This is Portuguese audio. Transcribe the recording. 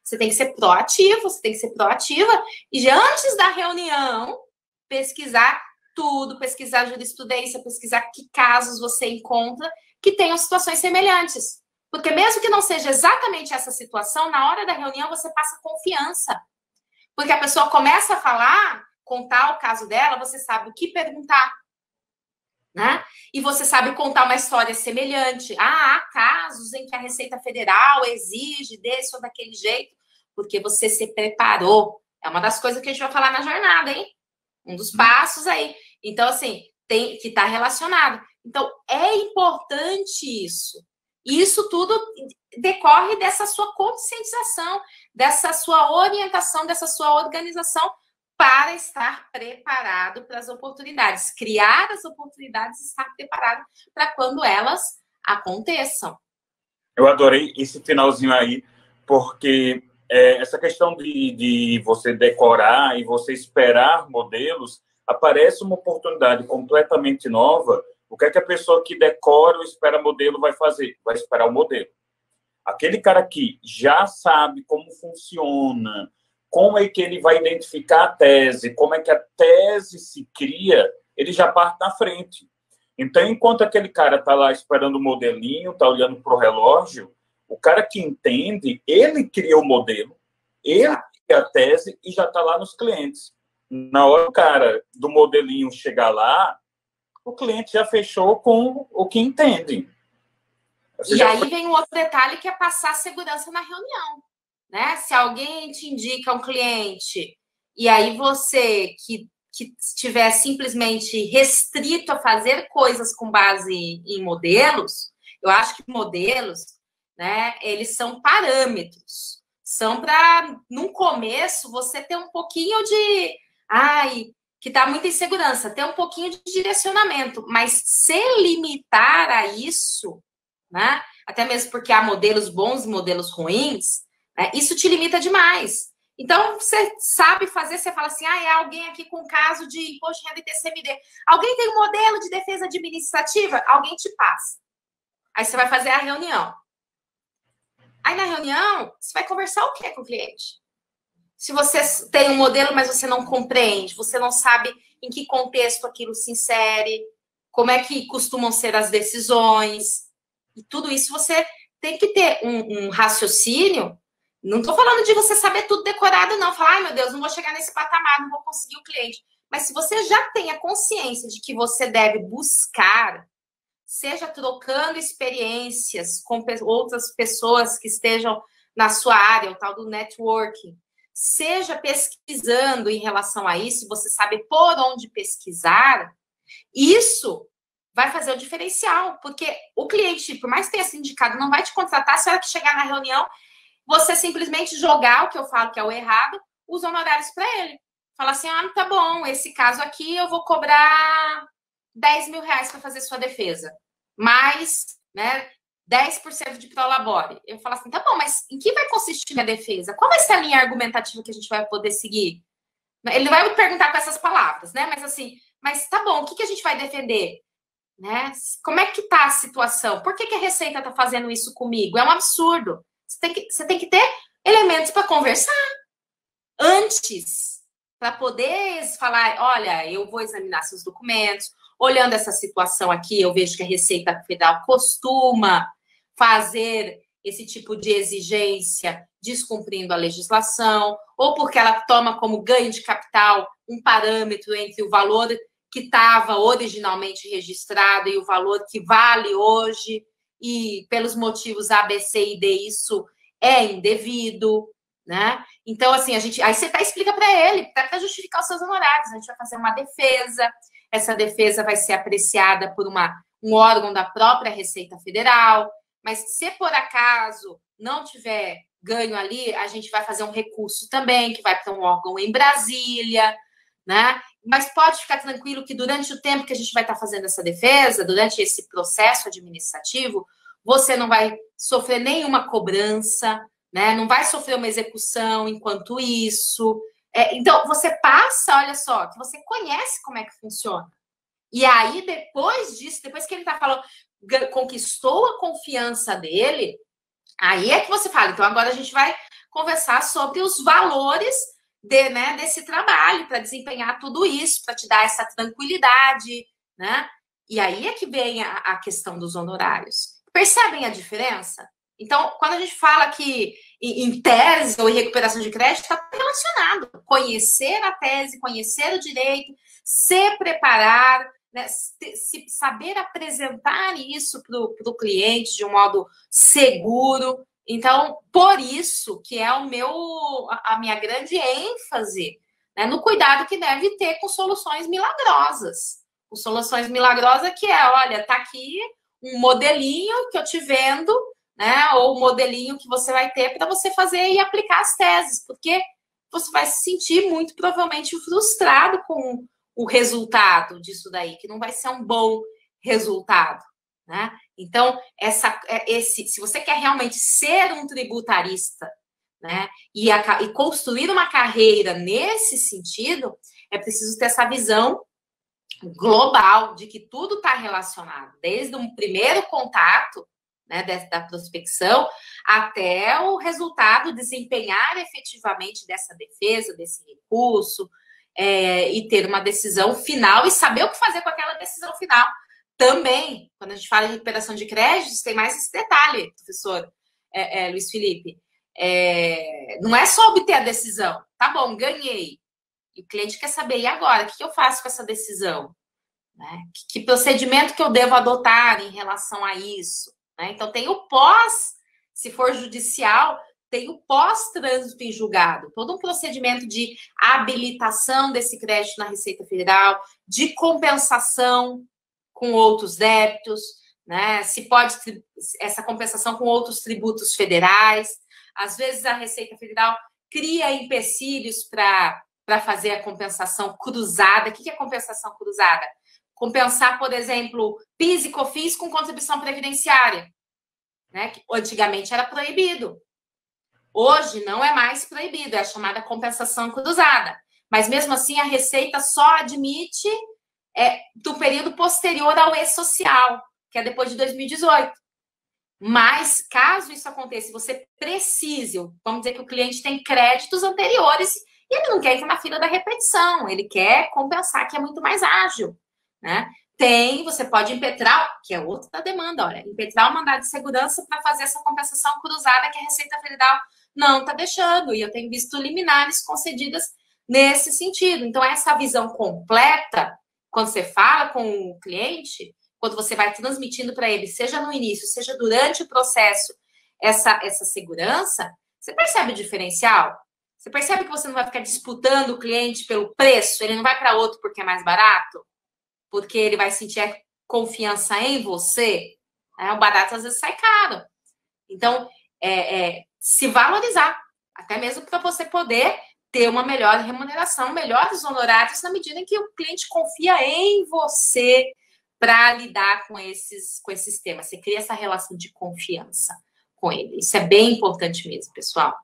Você tem que ser proativo, você tem que ser proativa e já antes da reunião pesquisar tudo, pesquisar jurisprudência, pesquisar que casos você encontra que tenham situações semelhantes. Porque mesmo que não seja exatamente essa situação, na hora da reunião você passa confiança. Porque a pessoa começa a falar, contar o caso dela, você sabe o que perguntar, né? E você sabe contar uma história semelhante. Há casos em que a Receita Federal exige desse ou daquele jeito, porque você se preparou. É uma das coisas que a gente vai falar na jornada, hein? Um dos passos aí. Então, assim, tem que estar relacionado. Então, é importante isso. E isso tudo decorre dessa sua conscientização, dessa sua orientação, dessa sua organização para estar preparado para as oportunidades. Criar as oportunidades e estar preparado para quando elas aconteçam. Eu adorei esse finalzinho aí, porque essa questão de você decorar e você esperar modelos, aparece uma oportunidade completamente nova. O que é que a pessoa que decora ou espera modelo vai fazer? Vai esperar o modelo. Aquele cara que já sabe como funciona, como é que ele vai identificar a tese, como é que a tese se cria, ele já parte na frente. Então, enquanto aquele cara está lá esperando o modelinho, está olhando para o relógio, o cara que entende, ele cria o modelo, ele cria a tese e já está lá nos clientes. Na hora que o cara do modelinho chegar lá, o cliente já fechou com o que entende. E aí vem um outro detalhe que é passar segurança na reunião, né? Se alguém te indica um cliente e aí você que estiver simplesmente restrito a fazer coisas com base em modelos, eu acho que modelos, né, eles são parâmetros. São para, num começo, você ter um pouquinho de... que dá muita insegurança, ter um pouquinho de direcionamento, mas se limitar a isso, né? Até mesmo porque há modelos bons e modelos ruins, né? Isso te limita demais. Então, você sabe fazer, você fala assim, é alguém aqui com caso de imposto de renda e TCMD. Alguém tem um modelo de defesa administrativa? Alguém te passa. Aí você vai fazer a reunião. Aí na reunião, você vai conversar o quê com o cliente? Se você tem um modelo, mas você não compreende, você não sabe em que contexto aquilo se insere, como é que costumam ser as decisões, e tudo isso você tem que ter um raciocínio. Não estou falando de você saber tudo decorado, não. Falar, meu Deus, não vou chegar nesse patamar, não vou conseguir o cliente. Mas se você já tem a consciência de que você deve buscar, seja trocando experiências com outras pessoas que estejam na sua área, o tal do networking, seja pesquisando em relação a isso, você sabe por onde pesquisar, isso vai fazer o diferencial, porque o cliente, por mais que tenha sido indicado, não vai te contratar se a hora que chegar na reunião, você simplesmente jogar o que eu falo que é o errado, os honorários para ele. Fala assim, tá bom, esse caso aqui eu vou cobrar 10 mil reais para fazer sua defesa, mais, né, 10% de prolabore. Eu falo assim, tá bom, mas em que vai consistir minha defesa? Qual vai ser a linha argumentativa que a gente vai poder seguir? Ele não vai me perguntar com essas palavras, né? Mas assim, mas tá bom, o que a gente vai defender? Né? Como é que tá a situação? Por que a Receita tá fazendo isso comigo? É um absurdo. Você tem que ter elementos para conversar antes, para poder falar, olha, eu vou examinar seus documentos, olhando essa situação aqui, eu vejo que a Receita Federal costuma fazer esse tipo de exigência descumprindo a legislação, ou porque ela toma como ganho de capital um parâmetro entre o valor que estava originalmente registrado e o valor que vale hoje, e pelos motivos A, B, C e D, isso é indevido, né? Então, assim, aí você explica para ele, para justificar os seus honorários, a gente vai fazer uma defesa, essa defesa vai ser apreciada por um órgão da própria Receita Federal, mas se por acaso não tiver ganho ali, a gente vai fazer um recurso também, que vai para um órgão em Brasília, né? Mas pode ficar tranquilo que durante o tempo que a gente vai estar fazendo essa defesa, durante esse processo administrativo, você não vai sofrer nenhuma cobrança, né? Não vai sofrer uma execução enquanto isso. Então, você passa, olha só, que você conhece como é que funciona. E aí, depois disso, depois que ele está falando, conquistou a confiança dele, aí é que você fala, então agora a gente vai conversar sobre os valores desse trabalho, para desempenhar tudo isso, para te dar essa tranquilidade, né? E aí é que vem a questão dos honorários. Percebem a diferença? Então, quando a gente fala que em tese ou em recuperação de crédito, está relacionado. Conhecer a tese, conhecer o direito, se preparar, né, saber apresentar isso para o cliente de um modo seguro. Então, por isso que é a minha grande ênfase, né, no cuidado que deve ter com soluções milagrosas. Com soluções milagrosas que olha, tá aqui um modelinho que eu te vendo, né, ou um modelinho que você vai ter para você fazer e aplicar as teses, porque você vai se sentir muito provavelmente frustrado com o resultado disso daí, que não vai ser um bom resultado, né? Então, se você quer realmente ser um tributarista, né, e construir uma carreira nesse sentido, é preciso ter essa visão global de que tudo está relacionado, desde um primeiro contato, né, da prospecção até o resultado, desempenhar efetivamente dessa defesa, desse recurso, e ter uma decisão final e saber o que fazer com aquela decisão final. Também, quando a gente fala em recuperação de créditos, tem mais esse detalhe, professor Luiz Felipe. Não é só obter a decisão. Tá bom, ganhei. E o cliente quer saber, e agora? O que eu faço com essa decisão? Né? Que procedimento que eu devo adotar em relação a isso? Né? Então, tem o pós, se for judicial, tem o pós-trânsito em julgado, todo um procedimento de habilitação desse crédito na Receita Federal, de compensação com outros débitos, né? Se pode essa compensação com outros tributos federais. Às vezes, a Receita Federal cria empecilhos para fazer a compensação cruzada. O que é compensação cruzada? Compensar, por exemplo, PIS e COFINS com contribuição previdenciária, né? Que antigamente era proibido. Hoje não é mais proibido, é a chamada compensação cruzada. Mas mesmo assim, a Receita só admite do período posterior ao E-Social, que é depois de 2018. Mas, caso isso aconteça, você precise, vamos dizer que o cliente tem créditos anteriores e ele não quer entrar na fila da repetição, ele quer compensar, que é muito mais ágil, né? Você pode impetrar, que é outra demanda, olha, impetrar o mandado de segurança para fazer essa compensação cruzada que a Receita Federal não está deixando, e eu tenho visto liminares concedidas nesse sentido. Então, essa visão completa, quando você fala com o cliente, quando você vai transmitindo para ele, seja no início, seja durante o processo, essa segurança, você percebe o diferencial? Você percebe que você não vai ficar disputando o cliente pelo preço, ele não vai para outro porque é mais barato? Porque ele vai sentir confiança em você? O barato às vezes sai caro. Então, se valorizar, até mesmo para você poder ter uma melhor remuneração, melhores honorários, na medida em que o cliente confia em você para lidar com esses temas. Você cria essa relação de confiança com ele. Isso é bem importante mesmo, pessoal.